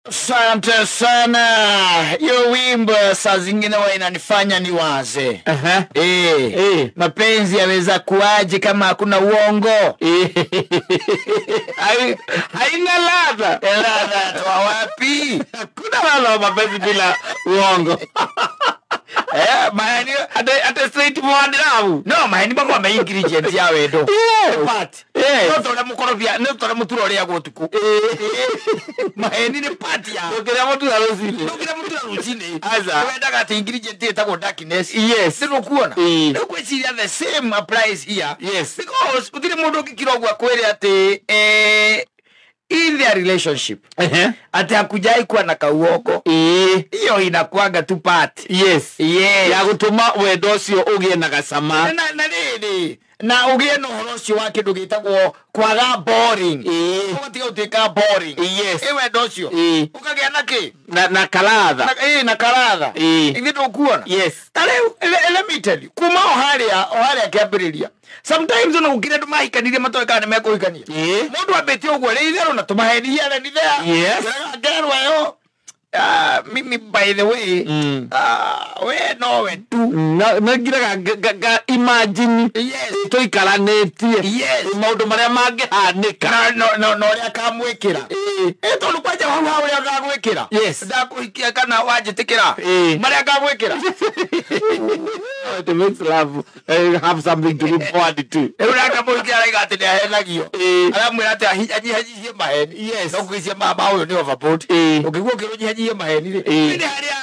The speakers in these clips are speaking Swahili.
Asante sana. Hiyo wimbo saa zingine huwa inanifanya niwaze. Mapenzi yaweza kuaje kama hakuna uongo? Haina ladha. Ladha toa wapi? Kuna ladha mapenzi bila uongo. Mahani Ate straight forward now. no mahani bako ma ingredient ya wedo. Part. No tole mukorobia, no tole muturo ria gotuku. Mahani ni part ya. Okera mtu arosile. Nokira muturo rutine. Aza. Wenda gati ingredient etagwo darkness. Yes. Sino kuona. No kweciria the same applies here. Yes. Because utire mundu ngikirogwa kwere ati in their relationship ati hakujai kuwa na kauoko hiyo inakuaga tu part. Yes. Ya gutuma wendo cio ugie na gacama na nini na ugie no horo cio wa kindu gitagwo kwaga boring. Ugatiga utika boring. Yes. Wendo cio ukagia na ki na kaladha na kaladha igito kuona. Yes. Let me tell you kuma oharia kiambiriria sometimes una ukire ndu mahikanirie matoeka ne mekuhikania mundu abeti ogwo ri itherũ na tumahenia na nithea. Yes. Ngerwa yo mimi by the way we no we tu na ngira imagine tuikaranetie maundu maria mangihanika no ria kamwikira tondu kwaja hau ria gagwikira ndakuhikia kana wanjitikira maria gagwikira. It makes love have something to look forward to. Uraka muhikia raiga ati ni ahenagio aramwira ati anyihanyihie maheni no kwisia mama uyu ni overboard ukigwo kirunyihanyihe maheni ni haria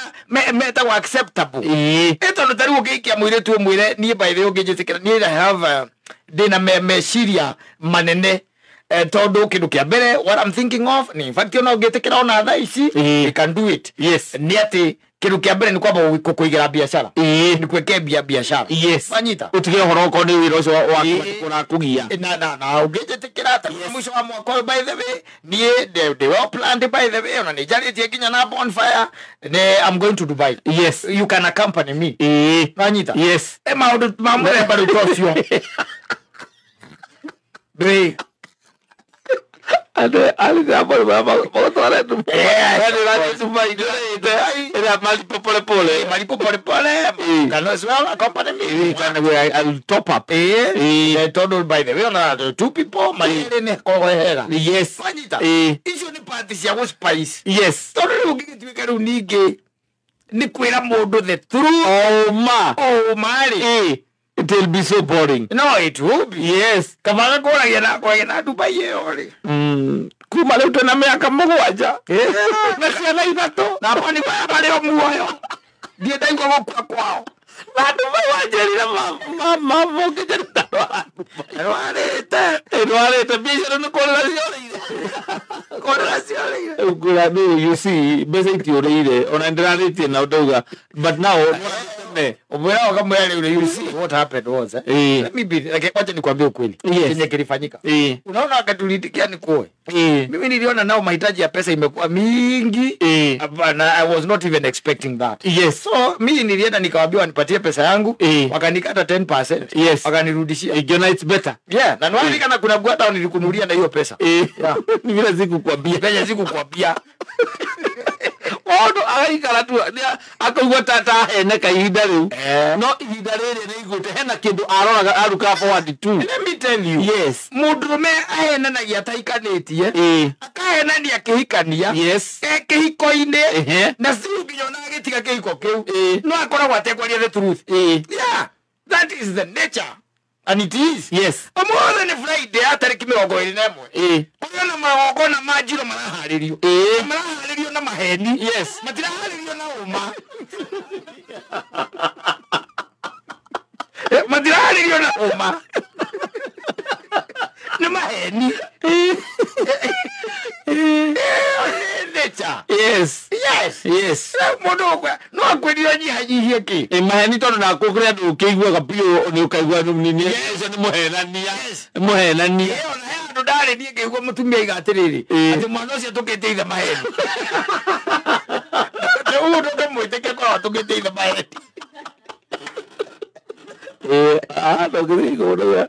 metagwo acceptable tondu tari ugiikia mwire tu mwire nie by the ungijitikira nie have dina meciria manene tondu kindu kia mbere what I'm thinking of ni in fact no ngitikira ona thaa ici we can do it. Yes. Ni ati kindu kia mbere ni kwamba kuigira biashara ni kwekebia biashara. Yes. Wanyita utige horo ko ni wira ucio wa kuna kugia na ugijitikira ta mwisho wa mwaka by the way nie they well planned by the way ona ni jaritie kinya na bonfire I'm going to Dubai. Yes. You can accompany me. Wanyita. Yes. Maundu mamwe bado tosio Dre ali hapo baba botore tu malipo pole pole kana swell accompany me kana I'll top up total by the way on two people malele ne kohera. Yes. Wanyita icio ni party cia go spice. Yes. Tondu ungigituika riu ningi ni kwira mundu the truth. Oh mali it will be so boring. No, it will be. Yes. Kavaga kwa na Dubai yori. Kuma leo tena miaka mugwanja. Na ciana ithatu. Na pani bale omuoyo. Ndiye ndaigwa gukua kwao. Na Dubai wanjerira mama ukijenda. Rwarete biashara no correlación. You see, basically ore ona ndirarite na udoga but now Umwera wakamwele ule you see what happened was let me be like wacha nikwambie ukweli kenye kilifanyika. Unaona wakati ulitikia ni koe mimi niliona nao mahitaji ya pesa imekuwa mingi hapana. I was not even expecting that. Yes. So mimi nilienda nikawaambia nipatie pesa yangu wakanikata 10%. Yes. Wakanirudishia. It's better. Na nwali kana kuna bwata nilikunulia na hiyo pesa. Ni vile sikukwambia Odo agaikara tu akaigua tata hene kahinda riu no ihinda riri ni igute hena kindu aroraga aruka forward tu. Let me tell you. Yes. Mundurume ahenanagia taikanitie akahenania kihikania kihiko-ini na siu nginya na gitiga kihiko kiu no akoragwo atekwaria the truth. That is the nature. And it is. Yes. More than Friday atariki 21 kuriona magogo na majiro maraharirio maraharirio na maheni. Yes. Matiraharirio na uma matiraharirio na uma na maheni. Yes. Modoga no akwedio nyihanyihie ki maheni tondu na kukuria ndu ukigua pio ni ukaigua ni ni muhenania ona andu ndari ni ngigua mutumia igatiriri ati mwana ucio tukiteitha maheni ndo ndo mwiteke kwa tukiteitha maheni ndo ngirigo ndo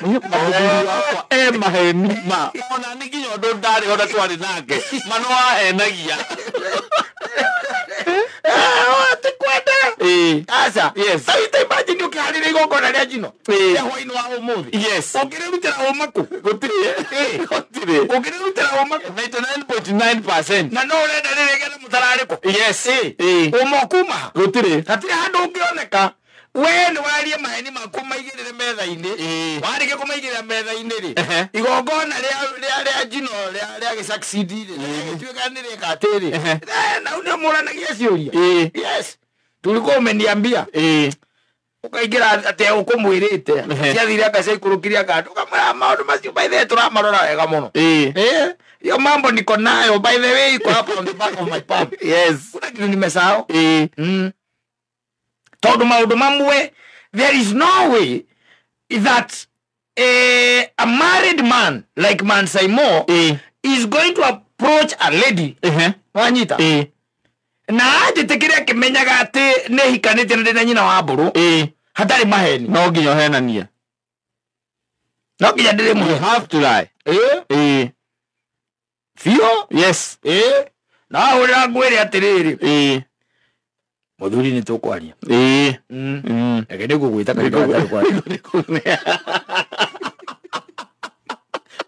Mabudu wakwa maheni ma ona nikinyo ndo ndari ona twari nake mano ahenagia Asa, yes. Aita imagine ukiharire igongona ria jino. Ya hwaini wa umuthi. Yes. Ukirutira umaku. Gutire. Ukirutira umaku 99.9%. na no urenda rirege na mutarariko. Yes. Umokuma. Gutire. Hatire handu ungioneka. We ni warie maheni maku maigirire metha-ini. Warige kumaigirira metha-ini ri. Igongona ria jino ria gisucceed ri. Tuika ni rikatiri. Na unia muranagia ciuria. Yes. Tulikuwa umeniambia ukaingira ate ukumwirite ciathire akaca ikurukiria kandu kamara maundu macio by the way turamarora wega muno yo mambo niko nayo by the way iko hapo on the back of my palm. Yes. Kuna kitu nimesahau tondu maundu mamwe there is no way that a married man like Mansai Mo is going to approach a lady wanyita na ajitikire kimenyaga ati ne hikanite na nyina wa mburu hatari maheni No nginya henania. no nginya ndire mu You have to lie. fio Yes. na ura ngwire atiriri muthuri ni tukwaria ege ni gugwita kaita kwa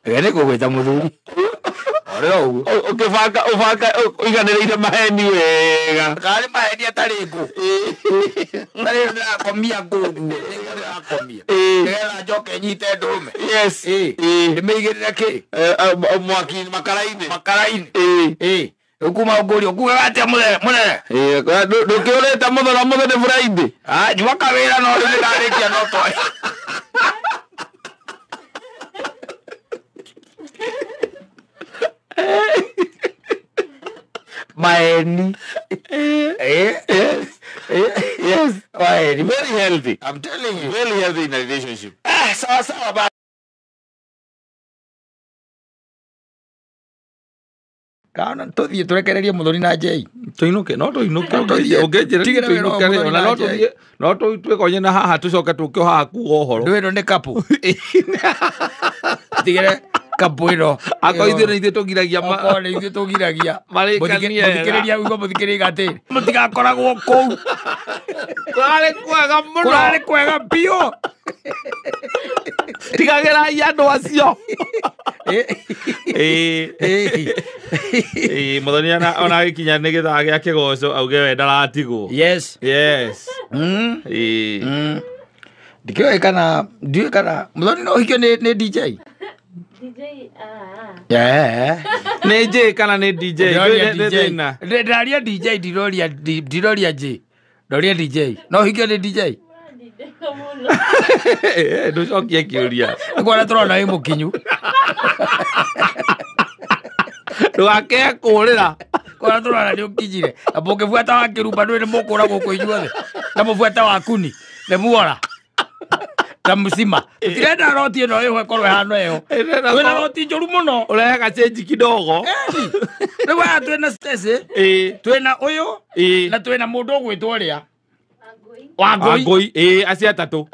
ege ni gugwita muthuri oreo Uvanga iganiriire maheni wega. kari maheni atari ngu tari ndakomia ngu ndakomia ega njoke nyite ndume. Yes. Nimeigirira ki Mwaki makaraini. ukuma ngurio kuga atia munene Ndukiurite muthora muthoni Friday. nyuma kawira no ndirikia no toy maheni Yes. maheni Very healthy. I'm telling you Very healthy in a relationship. sawa sawa ba kana tuthie turekererie muthuri na Jay Tuinuke no tuinuke Tuthie. ungenjira Tigĩra wĩra wa tuinuke mũthoni na na no Jay. tuthie no twikonye na haha tucoke tukio haha kuo horo ndwiro ni kapu tigire kapu iro akoithio ni ithe tugiragia akore ithu tugiragia Marĩkanie muthikiriria wigo muthikiriria ati mutigakoragwo kou kurari kwega muno kwega pio tigagerai andu acio muthoni ona gikinya ni githaa gia kigoco auge we ndaratigwo. yes ndikioi kana muthoni no hikio ni DJ ni J kana ni DJ thina ndaria DJ ndiroria J ndoria DJ no hikio ni DJ nducokie kiuria ngwana turona wi mukinyu ndugake kurira ngwana turona ni ukinyire na mungibuata wa kirumba ndwi ni mukura guku inyuothe na mubuata wa kuni ni muora na musima tirenda roti ino iho korwe hano eho wena roti njuru muno urehaga change kidogo rwa twena stese twena uyu na twena mundu ugwitwo ria Wangui acia tatu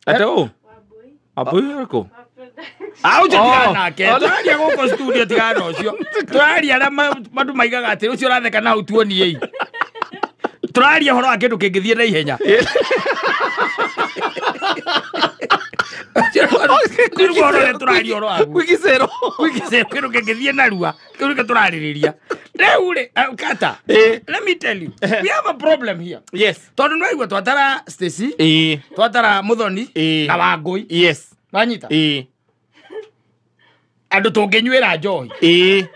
ato Wambui ariko au tigana nake twaria guko studio tigana ucio twaria na mandu maigaga ati ucio ratheka na utuoni ei twaria horo wa kindu kingithie na ihenya wikisero kindu kingithie na rua kindu turaririria reure kata let me tell you we have a problem here. Yes. Tondu no igwe twatara Stacy twatara Muthoni na Wangui. Yes. Wanyita andu tunginyuira njohi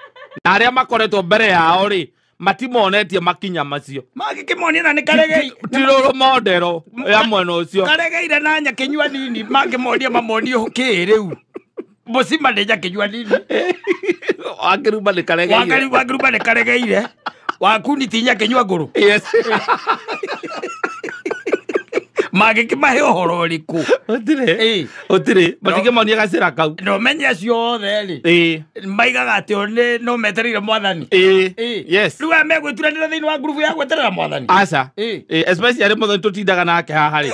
na aria makoretwo mbere yao ri matimonetie makinya macio magikimonia na nikaregei tiroro modero ya mwena ucio karegeire na nya kinyua nini magimonia mamonio kiriu musima ndeja kinyua nini wakiruba ni karegeire wakiruba ni karegeire wakuni tinya kinyua nguru. Yes. magikimahe uhoro riku otire batikimonia gacira kau no menya ciothe ri maigaga ati one no meterire mwathani yes ruga megwituranira thiini wa group ya gweterera mwathani aca especially muthoni tutindaga nake haha ri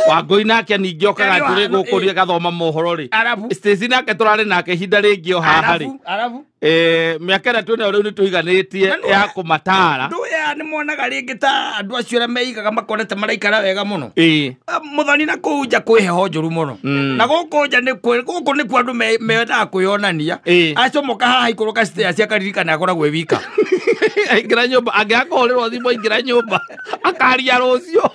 Wangui nake ningi okaga turi gukuria gathoma mohoro ri station nake turari nake hinda ringi o haha ri miaka ĩrĩa twĩnayo rĩu nĩ tũiganĩtie ya kũmatara nduya nĩ monaga rĩngĩ ta andũ acio arĩa meigaga makonete maraikara wega mũno Muthoni na kũu nja kwĩ heho njũru mũno na gũkũ nja gũkũ nĩkuo andũ mendaga kwĩyonania acomoka haha igũrũ gacitĩa akaririkana akoragwo e wika aingĩra nyũmba angĩakũhũrĩrwo thimũ aingĩra nyũmba akaria rũciũ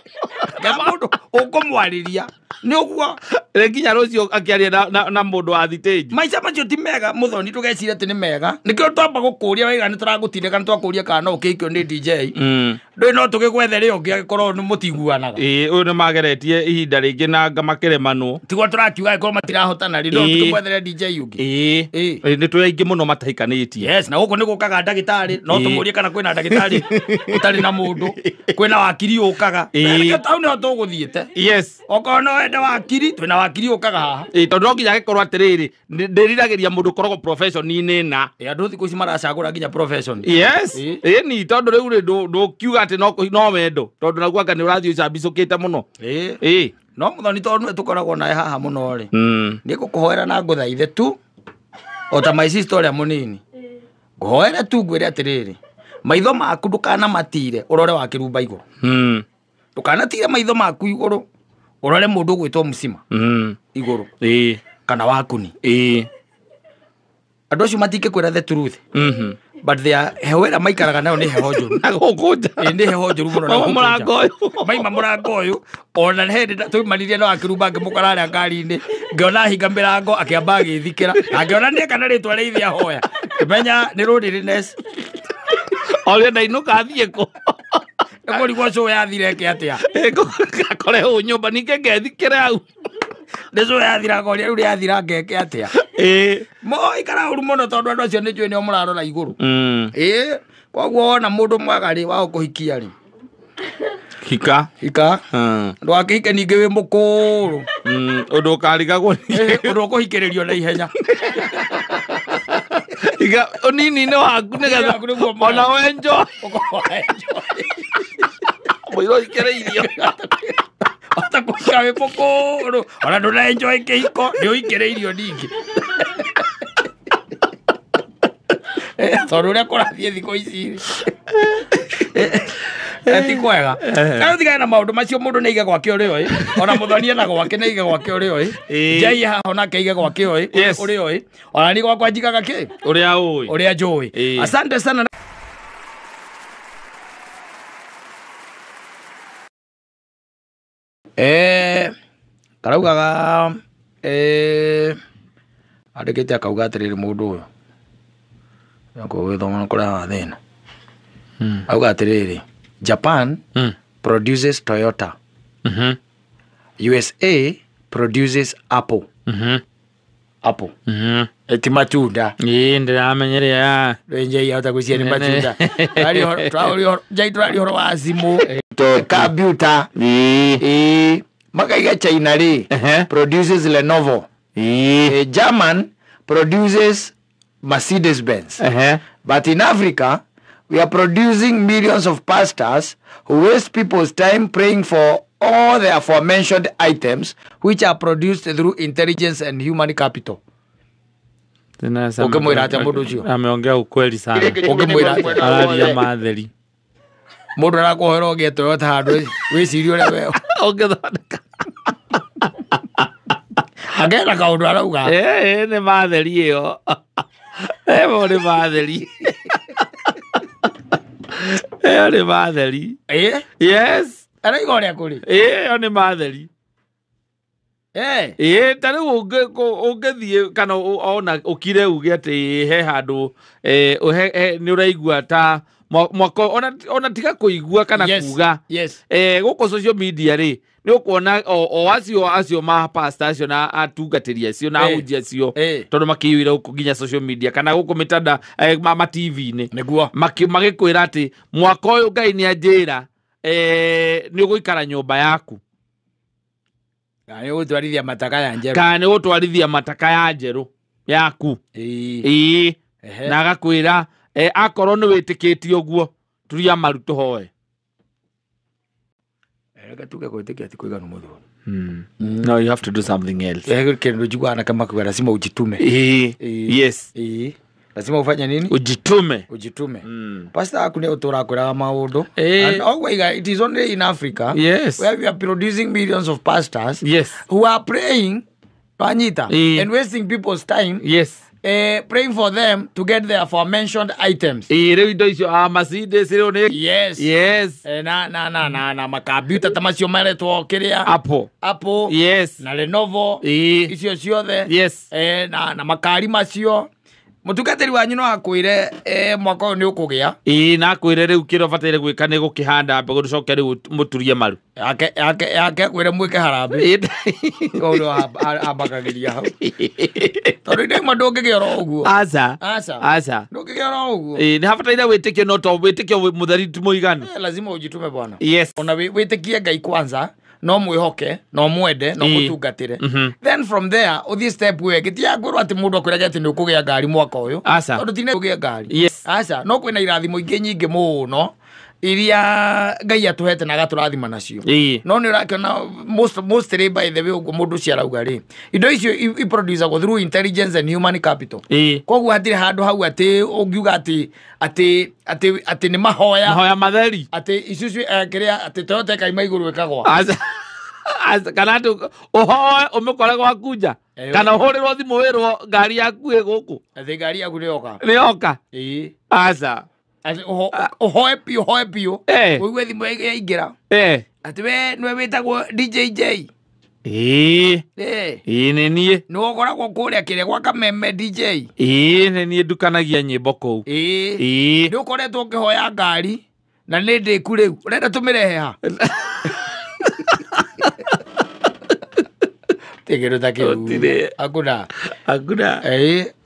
mũndũ ũkũmwarĩria nĩ ũguo nginya rũciũ akĩaria na mũndũ wa thitĩnji maica macio ti mega Muthoni tũgeciria atĩ nĩ mega nĩkĩo twamba gũkũria waiga nĩ tũragũtindĩka nĩ twakũria kana ũkĩikio nĩ DJ ndũĩ no tũgĩgwethere ũngĩ agĩkorwo nĩ mũtiguanaga ũyũ nĩ mageretie ihinda rĩngĩ na makĩremanwo tigwo tũrakiuga agĩkorwo matirahotana rĩ no tũgwethere DJ ũngĩ nĩ tũrĩ aingĩ mũno matahikanĩtie yes na gũkũ nĩ gũkaga ndagĩtarĩ no tũmũrie kana kwĩna ndagĩtarĩ ũtarĩ na mũndũ kwĩna wakiri ũkaga hau nĩho tũgũthiĩte yes okorwo no wende wakiri twĩna wakiri ũkaga haha tondũ no nginya agĩkorwo atĩrĩrĩ ndĩriragĩria mũndũ ũkoragwo profession-inĩ na andũ thikũ ici maracagũra nginya profession yes ni tondũ rĩu ndũkiuga atĩ no wendo tondũ naguo anga nĩ ũrathiĩ ũcambicũkĩte mũno no Muthoni tondũ nĩ tũkoragwo nawe haha mũno rĩ nĩ ngũkũhoera na ngũthaithe tu o ta my sister ũrĩa mũnini ngũhoere tu ngwĩre atĩrĩrĩ maitho maku ndũkanamatire ũrore wakĩrumba igũrũ ndũkanatire maitho maku igũrũ ũrore mũndũ ũgwĩtwo Mucima igũrũ kana Wakuni andũ acio matingĩkwĩra the truth but they are heho ĩrĩa maikaraga nayo nĩ heho njũru nĩ heho njũru mũno na mũrango ũyũ maima mũrango ũyũ ona hĩndĩ tũmanirie na wakĩrumba ngĩmũkora arĩa ngari-inĩ ngĩona hinga mĩrango akĩamba agĩthikĩra akĩona nĩ kana rĩtwa rĩithia hoya kĩmenya nĩ rũrĩrĩness orĩa ndainũka athiĩ kũ mũrigo ũcio yathire ke atĩa akore hũ nyũmba ningĩ ngethikĩre hau nĩcio yathiraga ũrĩa rĩu yathira ngeke atĩa ikara ũru mũno tondũ andũ acio nĩ njũĩ nĩo mũrarora igũrũ koguo wona mũndũ mwaga rĩ wa gũkũhikia rĩ hika ndwakĩhike ningĩ wĩ mũkũrũ ũndũ ũkarigagwo ũndũ ũkũhikĩrĩrio na ihenya ũnini-inĩ waku nĩgetha ona wenjo mũiro ikĩrĩirio ota kũhika wĩ mũkũrũ ona ndũnaenjoy kĩhiko nĩ ũikĩrĩirio ningĩ tondũ ũrĩa kũrathiĩ thikũ ici ti kwega kana thigana na maũndũ macio mũndũ nĩ aige gwake ũrĩ oĩ ona Muthoni ena gwake nĩ aige gwake ũrĩ oĩ Njai haha onake aige gwake ũrĩ oĩ ona ni gwakwa njigaga kĩ ũrĩa njũĩ asante sana karaugaga andĩkĩte akauga atĩrĩrĩ mũndũ ũyũ gũgĩthoma kũrĩa haha thĩna auga atĩrĩrĩ Japan produces Toyota USA produces Apple eti matunda ndĩramenyeria Njai ahota gwĩcia nĩ matunda Njai tũrari ũhoro wa thimũ computer makaiga China rĩ produces Lenovo German produces Mercedes-Benz but in Africa we are producing millions of pastors who waste people's time praying for all the aforementioned items which are produced through intelligence and human capital. Ukimwira ati mundu ucio ameongea ukweli sana. Ukimwira ati araria matheri. Mundu arakuhera oge Toyota handu wiciri uria we ungithondeka. Agera kaundu arauga. Nĩ matheri ĩyo. Nĩ matheri. Nĩ matheri. Yes. Araiga ũrĩa kũrĩ. Nĩ matheri. Tarĩu ũngĩthiĩ kana ona ũkire uge atĩ he handũ nĩ ũraigua ta mwako ona tiga kũigua kana kuga gũkũ social media rĩ nĩ ũkuona o acio ma pastor acio na atungatĩri acio na ahunjia acio tondũ makĩiyũire gũkũ nginya social media kana gũkũ mĩtanda ma TV-inĩ magĩkwĩra atĩ mwaka ũyũ Ngai nĩ anjĩra nĩ ũgũikara nyũmba yaku Kani utwarithia mataka ya njeru. Kani utwarithia mataka ya njeru yaku. Na agakwira akorwo ni witikiti uguo turia maru tuhoe. Gatuke gwitikia ati kuigana muthu. No, you have to do something else. Kendo jugana kama kwa lazima ujitume. Yes. Lazima ufanye nini? Ujitume. Pastor akune utora kwa maundu. And always it is only in Africa. Yes. Where we are producing millions of pastors. Yes. Who are praying, Panita, and wasting people's time. Yes. Praying for them to get their aforementioned items. Yes. Yes. Na makabuta tamasio mare tuokiria. Apple. Yes. Na Lenovo. Icio ciothe. Yes. Na makari macio. Mutugateri wanyu no akwire mwaka uyu ni ukugia. Na akwire riu kiro bataire gwika ni gukihanda mbegu ducoke riu muturie maru. Yake kwire mwike harambe. Kono abakagiria hau. Tori ndai mandungigiora uguo. Aca. Ndungigiora uguo. Ni habataire witikio no to witikio muthari muiganu. Lazima ujitume bwana. Yes. Ona witikie Ngai kwanza. No mwihoke, no mwende, no mutungatire. Then from there, uthi step we gitia ngoro ati mundu akwiraga ati ni ukugia ngari mwaka uyu. Tondu tine kugia ngari. Yes. No kwina irathimo ingi nyingi muno iria Ngai atuhete na gaturathima nacio. No ni urakona mostly by the way uguo mundu ciarauga ri. Indo icio I produce go through intelligence and human capital. Koguo hatire handu hau ati ungiuga ati ni mahoya matheri ati isusu kiria ati tote kai maiguru wekagwa kana tu oho umekora gwakunja kana uhurirwo thimu wirwo ngari yaku iguku ati ngari yaku nioka aca ati ohoe pio uigwe thimu yaingira ati we nwe witagwo DJJ ni nie no ukoragwo kuria kiria gwa Kameme DJ ni nie ndukanagia nyimbo kou ndi ukoretwo ukihoya ngari na ni ndiku riu urenda tumirehe ha tegero takiru akuna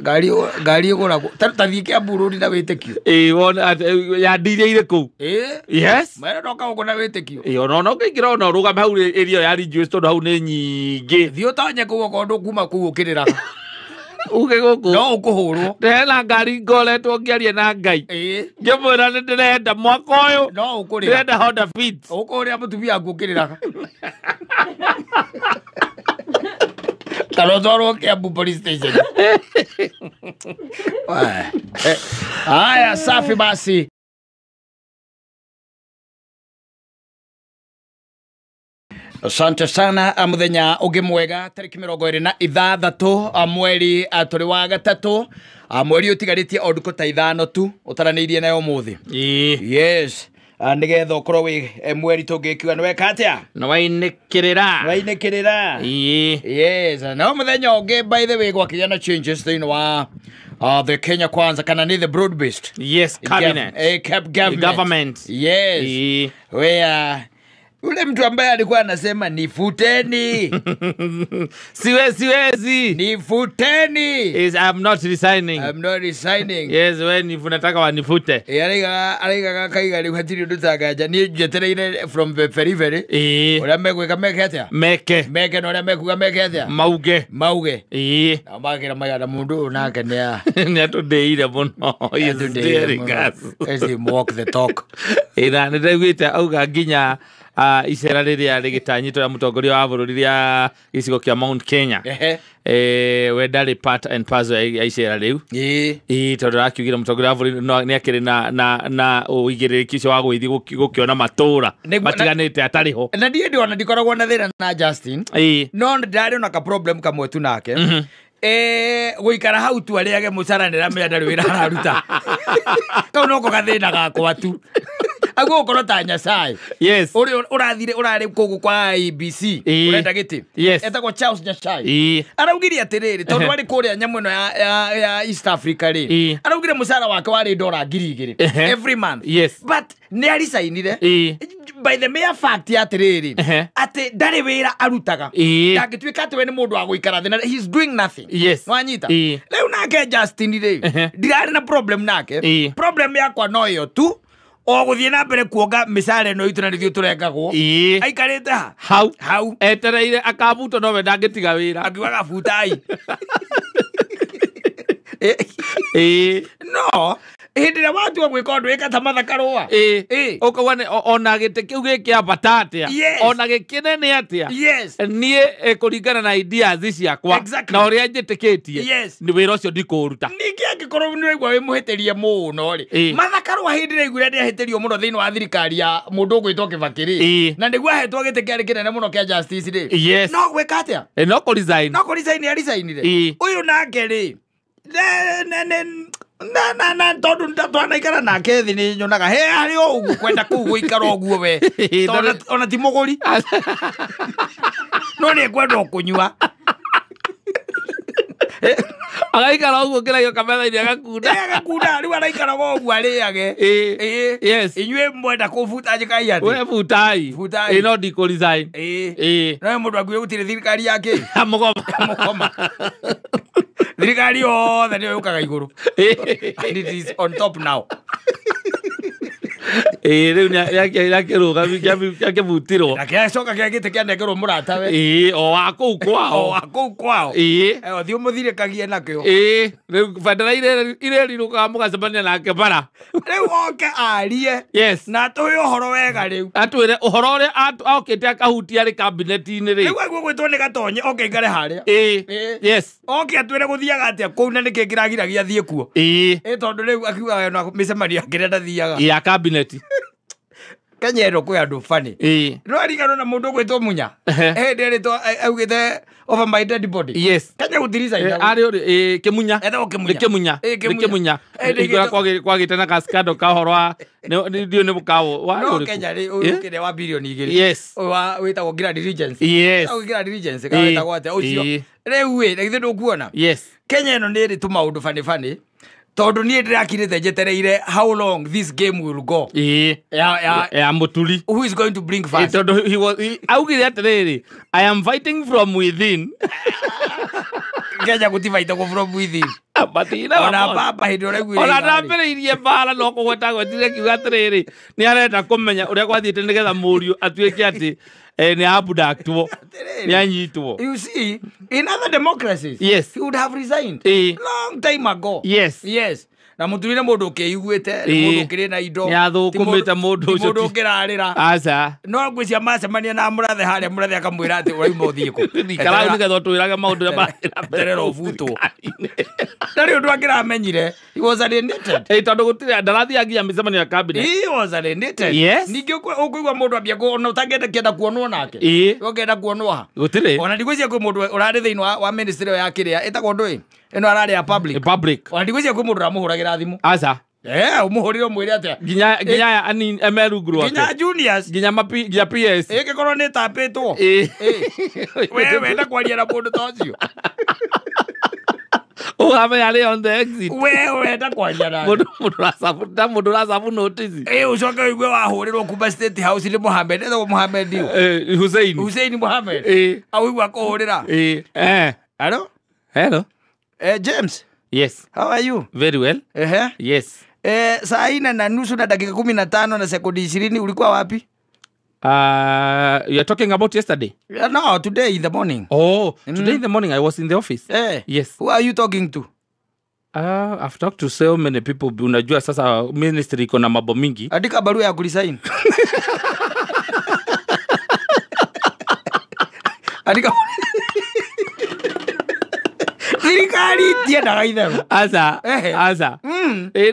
ngari iguragwo tathie Kiambu na witikio wona ya ndirie ire kou yes mara ndoka uko na witikio no ngira ona rugame hau irio ya reduce tondu hau ni nyingi thio tanye kuo kondu kuma kuu ukirira uge guku no ukuhurwo ndena ngari ngoretwo ngiarie na Ngai ngimwira ni ndirenda mwaka uyu no ukurira ndirenda Honda Fit ukuria mutumia aku ukirira Kalozoro Kiambu police station. Haya safi basi. Asante sana muthenya ugi mwega tariki 26 mweri turi wa gatatu mweri utigaritie onduko ta ithano tu utaraneirie nayo muthi yes nigetha ukorwo wi mweri tungikiwa ni weka atia na wainikirira yes na muthenya ungi by the way gwa kiana changes thini wa the Kenya Kwanza kana ni the broad based yes cabinet government yes where ule mtu ambaye alikuwa anasema nifuteni siwezi nifuteni I'm not resigning yes when if unataka wanifute aliga kaiga ni hatiri ndutagaja ni jetereire from the very ora megweka meke atia meke no ora mekuga meke atia mauge na magira magara mundu nake ni atundeire muno yes very gas as he walk the talk ira ni ndagwita auga nginya icera riria rigitanyitwo ya mutongoria wa bururi ria gicigo kia Mount Kenya we ndari part and parcel ya icera riu tondu akiugira mutongoria wa bururi ni akiri na uigiriki cio wa gwithi gukiona matura matiganite atariho na ndie ona ndikoragwo na thira na Justin no ndari na ka problem kamwe tu nake guikara hau tu ariage mucaranira me ndari wira araruta kau no ko gathina gakwa tu ago korota Nyasaye yes urathire urari kugu kwa IBC urenda giti etagwo Charles Nyasaye araugire atiriri tondu ari kuria nyamu no ya East Africa ri araugire musara wake wari $2,000 every month but ni ari sainire by the mere fact atiriri ati ndari wira arutaga ndangituika ati we ni mundu wa guikara thina he's doing nothing wanyita leo nake Justin ri ndirari na problem nake problem yakwa no yo tu o guthie na mbere kuonga misare no itu na nithio turengagwo aikarite hau etereire akabuto no we ndangitiga wira akiwaga butai no hindira watu wa gwika undu ikata mathakarwa ukawane ona gite kiu gikia batatia ona gikinene atia nie kuringana na ideas ciakwa na uria njitikitie ni wira ucio ndikuruta ningi angikorwo ni igwa wi muhitirie muno ri mathakarwa hindira igure ndi ahitirio muno thiini wa thirikari ya mundu gwitwo Kibakiri na ndigwa hetwo gite kiari kinene muno kia justice ri no gwika atia no ku resign ya resign ri uyu nake ri na tondu twanaikara nake thi ni nyonaga he hari o ugu kwenda kuu guikara uguo we ona ti muguri no ni kwenda kunyua agaikara uguo kirayo kametha-ini agakunda riu araikara uguo ariage inyue mwenda kubuta njikai ati we butai no ndiko resign no mundu aguye gutire thirikari yake amugoma thirikari yothe niyo yukaga iguru and it is on top now riu yakiruga yakibutirwo nakiacoka kiagite kianengerwo murata we o wa kuu kwao thi umuthirikagie nakio riu bandera irerirukaga mugacemania nake bara riu oke arie na tuhe uhoro wega riu atwire uhoro uria okite akahutia ri cabinet-ini ri riu aguo gwitwo ni gatonye oke ingare haria oke atwire guthiaga atia kuu na niki ngiragiragia thie kuo tondu riu akiuga na micemania ngiria ndathiaga ya cabinet Kenya kwi andu fani no arigano na mundu gwitwo Munya nderitwo augite over my dead body Kenya gutiriza ida ari uri Kimunya Kimunya igora kwagite na kaskado kahorwa ndio ne bukawo no Kenya ri ukire wa bilioni 2 wa witagwo Grand Regency Grand Regency kaita gwate ucio riu we githe ndukuona Kenya no ni ri tu maundu fani tondu nie ndirakirite njetereire how long this game will go ya muturi who is going to bring fast tondu he was augire atiriri I am fighting from within Kenya gutivaita go from within batina ona baba hindo regwire ona ndambiriirie bala no kugweta gwetire kiuga atiriri ni arenda kumenya uria kwathiite nigetha muriu atuike ati ni abductwo ni anyitwo you see in other democracies he would have resigned long time ago na muturire mundu ukiiguite mundu ukiri na indo ya thukumite mundu ucio mundu ukirarira aca no ngwiciya macemania na murathe haria murathe akamwira ati uraima uthiiko ikara nigetha twirage maundu ya materera ubutwo ndari undu angiramenyire he was alienated tondu gutire ndarathia nginya micemania ya cabinet he was alienated ningi ukuigwa mundu ambia ona utangenda kienda kuonwo nake ukenda kuonwo ha gutire ona ndigwiciya kwi mundu urari thiini wa ministry ya kiria itagwo ndui ino arari ya public ona ndigwiciya kwi mundu ramuhuragira thimu aca umuhurire mwire atia nginya ani emerugru ake nginya juniors nginya PS gikorwo ni tapitwo we nda kwaria na mundu tocio have yale on the exit we nda kwaria na mundu rasabu notice ucoke wigwe wahurirwo kuma State House ni Mohamed Mohamed Hussein Mohamed au igwa kuhurira hello James yes how are you very well yes saa 4 na nusu na dakika 15 na sekondi 20 ulikuwa wapi? You are talking about yesterday? No, today in the morning. Today in the morning I was in the office. Yes. Who are you talking to? I've talked to so many people. Unajua sasa ministry iko na mambo mingi. Andika barua ya kuresign. Andika Sirikali tiendaga itherũ aca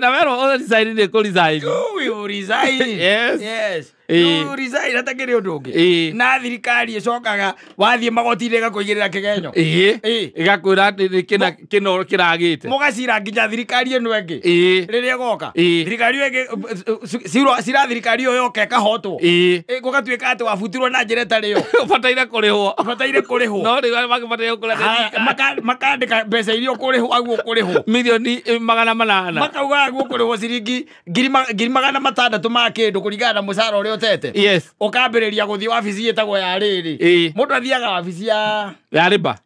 na wero resign ni ku resign you resign yes you resign atakiri undu ungi na thirikari icokaga wathie magoti-inĩ gakuigirira kigenyo igakwira kino kiragite mugacira nginya thirikari ĩno ĩngĩ rĩrĩa goka thirikari ĩngĩ cira thirikari ĩyo yoka ĩkahotwo gũgatuĩka atĩ wabutirwo na njĩra ĩtarĩ yo bataire kũrĩhwo no rĩu makandĩka mbeca iria ũkũrĩhwo aguo ũkũrĩhwo milioni 800 makauga aguo ũkũrĩhwo ciringi ngiri 600 ma kĩndũ kũringana na mũcara ũrĩa ũtete ũkambĩrĩria gũthiĩ wabici ĩtagwo ya rĩrĩ mũndũ athiaga wabici ya riba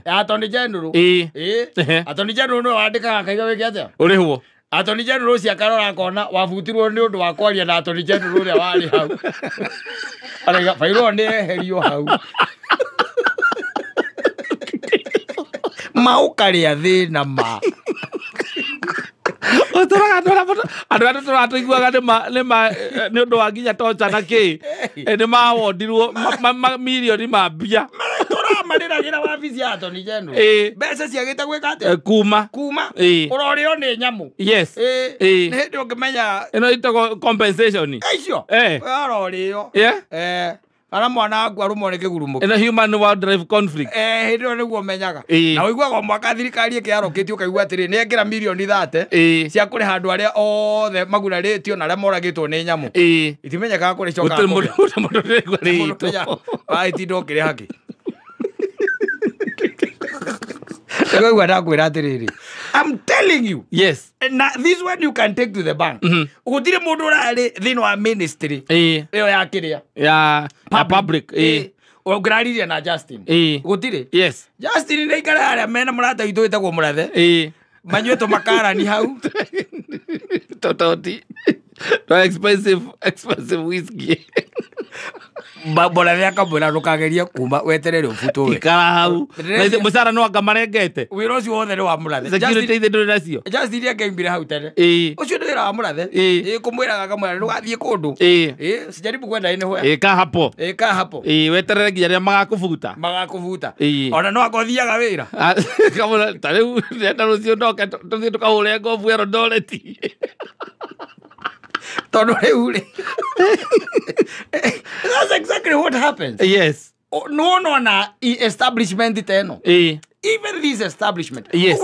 ya Attorney General Attorney General no wandĩkaga kaiga wĩke atĩa ũrĩhwo Attorney General cia karora akona wabutirwo ni undu wa kwaria na Attorney General uria wari hau. Arega fairo ni eherio hau. Maukaria thina ma. Andå tåratåiguaga nä å ndå wa nginya toca na kä nä mawondirwo mirioni ma mbia tåramarä wabici ya Attorney General mbeca ciagä gwä ka atä kuma å rorä o nä nyamå nä hä ndä å ngä menya ä no itagwo compensation icio arorä o ana mwana waku arumwo nä kä gurumo in a human wildlife conflict hä ndä ä yo nä guo menyaga na å iguaga mwaka thirikari ä kä arokä tie å kaigua atä rä nä ekä ra mirioni 30 cia kå rä ha andå arä a othe magurarä tio na arä a moragä two nä nyamå itimenyekaga kå rä cokaaitinda å kä rä hakä Nĩgũigua ndakwĩra atĩrĩrĩ, I'm telling you. Yes. Na this one you can take to the bank. Gũtirĩ mũndũ ũrarĩ thĩinĩ wa ministry ĩyo ya kĩrĩa ya public ũngĩraririe na Justin. Gũtirĩ. Yes. Justin nĩ aikara harĩa mena mũrata witũ wĩtagwo Mũrathe. Manyue tũmakarani hau. Tototi. No expensive whiskey. Mũrathe akamwĩra ndũkagerie kuma weterere ũbutwo we. Ikara hau. Mũcara no anga marengete. Wĩra ũcio wothe nĩ wa Mũrathe. Security ithe ndũrĩ nacio. Justin akaimbire hau tene. Ũcio nĩ wĩra wa Mũrathe. Kũmwĩraga akamwĩra ndũgathiĩ kũndũ. Sijaribu kwenda ine hoya. Ka hapo. Ka hapo. Weterere nginya rĩrĩa magakũbuta. Magakũbuta. Ona no akothiaga wĩra. Kamũra tarĩu ndenda rũciũ ndoke tũthiĩ tũkahũre ngobu ya Rondoreti. That's exactly what happens. Yes. No na establishment teno. Even this establishment. Yes.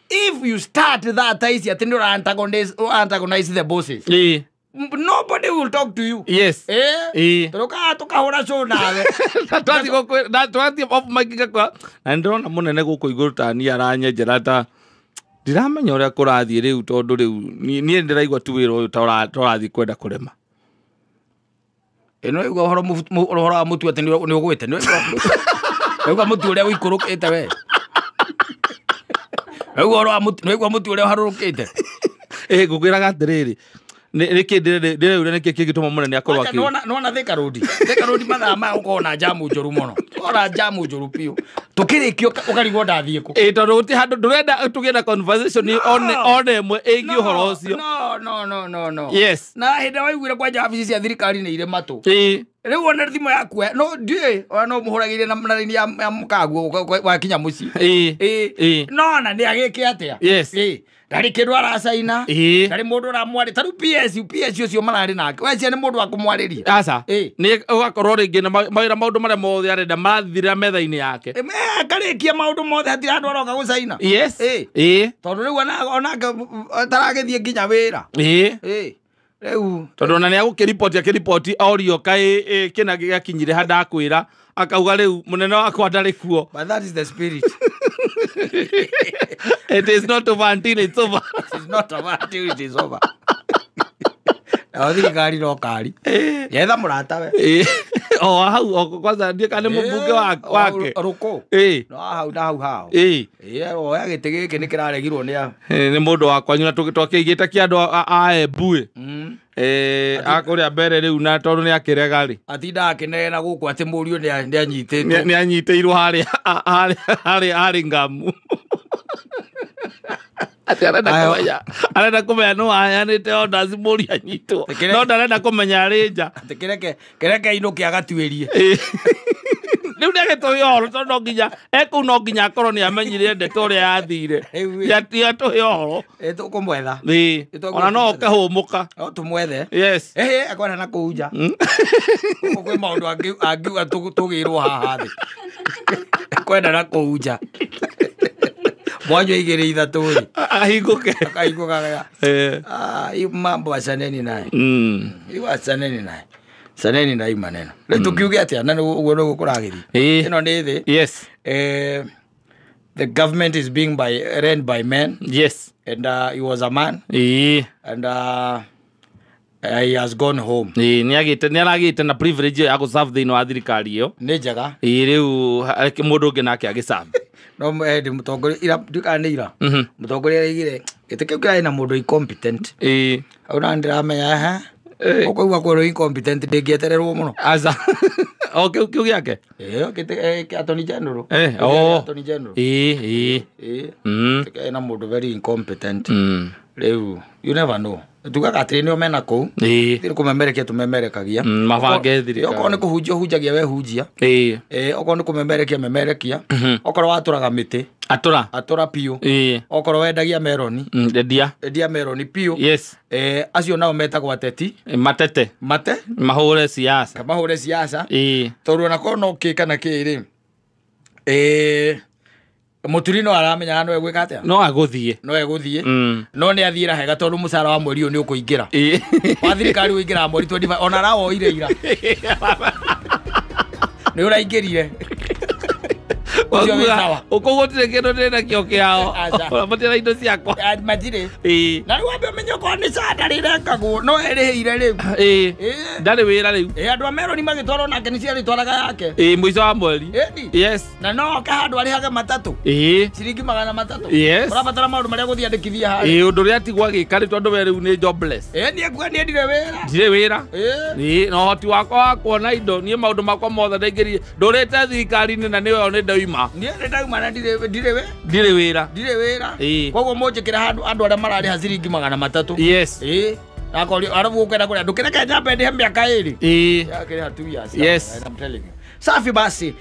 If you start that ice at antagonize the bosses. Nobody will talk to you. Yes. Tukahora show nawe. Twati off mic gakwa. Na ndona munene guku iguru tani aranyenjera ta ndiramenya uria kurathie riu tondu riu nie ndiraigua tu wira uyu torathie kwenda kurema. Eno igwa horo wa mutu ati ni ugwite ni igwa mutu uria wikurukite we. Horo wa mutu ni igwa mutu uria harurukite. Ngũkwĩraga atĩrĩrĩ nĩkĩ ndĩreũria nĩkĩ kĩngĩtũma mũnene akorwo akĩ nona Thika Road mathaa ma ũkorwo na jamu njũru mũno ora jamu njũru piũ tũkĩrĩkio ũkarigwo ndathiĩ kũ tondũ gũtirĩ handũ ndũrenda tũgĩe na conversation ona ĩmwe ĩgiĩ ũhoro ũcio. No. Yes. Na hĩndĩ waiguire kwanja wabici cia thirikari nĩ irĩ matũ rĩu ona thimũ yaku no ndiĩ ona no mũhũragĩire na raini ya mũkaguo wakinya mũciĩ nona nĩ agĩke atĩa. Yes. Ndari kĩndũ aracaina ndari mũndũ ũramwarĩ ta rĩu PS ũcio mararĩ nake wecia nĩ mũndũ wa kũmwarĩria aca nĩ ũgakorwo rĩngĩ na mawĩra maũndũ marĩa mothe arenda marathira metha-inĩ yake akarĩkia maũndũ mothe hatirĩ handũ aroka gũcaina. Yes. Tondũ rĩu onake taragĩthiĩ nginya wĩra rĩu tondũ ona nĩ akĩripoti orio kaĩ kĩna gĩakinyire ha ndakwĩra akauga rĩu mũnene wakwa ndarĩ kuo. But that is the spirit. It is not over until it's over. It is not over until it is over. Thirikari no kari yetha mũrata we hau kwanza ndiĩ kana nĩ mũmbunge wake Ruko no hau oya gĩtĩ gĩkĩ nĩ kĩraregirwo nĩ mũndũ wakwa nyuna twakĩigĩte kĩa andũ a Embu akũrĩa mbere rĩu na tondũ nĩ akĩrega rĩ atindaga akĩnegena gũkũ atĩ mũriũ nĩ anyitĩirwo harĩ Ngamu. Arenda kũmenya nũ aheanĩte orders mũriũ anyitwo no ndarenda kũmenya arĩ nja kĩreke inũke agatuĩrie rĩu nĩagĩtũhe ũhoro tondũ no nginya ekũu no nginya akorwo nĩ amenyire ndeto ũrĩa yathire yatũhe ũhoro tũkũmwetha ona no ũkahũmũka tũmwethe. Yes. Akwenda na kũu nja kwĩ maũndũ angiuga tũgĩrwo haha thĩ akwenda na kũu nja mwanyo igere ithatũ ri akahingũkaga mambo achaneni naye saneni naye maneno rĩu tũkiuge atĩa na ũguo nĩguo kũragĩthiĩ ĩno nĩ thĩ. Yes. The government is being run by men. Yes. And he was a man. And He has gone home. Nĩ aragĩte na privilege ya gũserve thĩinĩ wa thirikari ĩyo. Nĩ njega. Rĩu mũndũ ũngĩ nake agĩserve. No mũtongoria ira ndikana ira. Mũtongoria araigire gĩtĩ kĩu kĩarĩ na mũndũ incompetent. Au na ndiramenya ũkũigua kũrĩ incompetent ndĩngĩetererwo mũno. Aza. Kĩu gĩake. Gĩtĩ Attorney General. Attorney General. Na mũndũ very incompetent. Rĩu you never know. Tugaga atĩ nĩo mena kũu. Thirĩ kũmemerekia tũmemerekagia. Mabange thirikari. Okorwo nĩ kũhunjia hunjagia we hunjia. Okorwo nĩ kũmemerekia memerekia. Okorwo watũraga mĩtĩ. Atũra piũ. Okorwo wendagia meroni. Endia meroni piũ. Yes. Acio nao metagwo ateti. Mate. Mahũre siasa. Tondũ onakorwo no kĩ kana kĩrĩ. Mũturino aramenya no egwĩka atĩa? No egũthiĩ. No nĩ athira hega tondũ mũcara wa mweri ũyũ nĩ ũkũingĩra. Wa thirikari ũingĩra mweri 25 ona rawoire ira. Nĩ ũraingĩrire. Ũkũgũtire kĩndũ ndĩna kĩo kĩao. Matĩra indo ciakwa. Matirĩ. Na rĩu wambe ũmenye okorwo nĩ sada rĩrekagwo no erĩhĩire rĩu. Ndarĩ wĩra rĩu. Andũ a meroni magĩtwarwo nake nĩ ciarĩtwaraga yake. Mũico wa mweri. Yes. Na no oke handũ arĩhage matatũ. Ciringi 300. Yes. Ũrabatara maũndũ marĩa gũthiandĩkithia harĩ. Ũndũ ũrĩa atigwo agĩka rĩ tondũ we rĩu nĩ jobless. Niĩ nguga niĩ ndirĩ wĩra. Ndirĩ wĩra. Na ũhoti wakwa wa kuona indo niĩ maũndũ makwa mothe ndaingĩrire ndũrĩte thirikari-inĩ na nĩwe nĩ ndauma. Niĩ nĩ ndauma na ndirĩ wĩra. Koguo mũnjĩkĩra handũ andũ arĩa mararĩha ciringi 300. Yes. Nakorio arabu ũkwenda kũrĩa ndũkĩreke nyambe ndĩhe mĩaka 2. Yakĩrĩha 2 years. Yes. I'm telling you. Safi basi.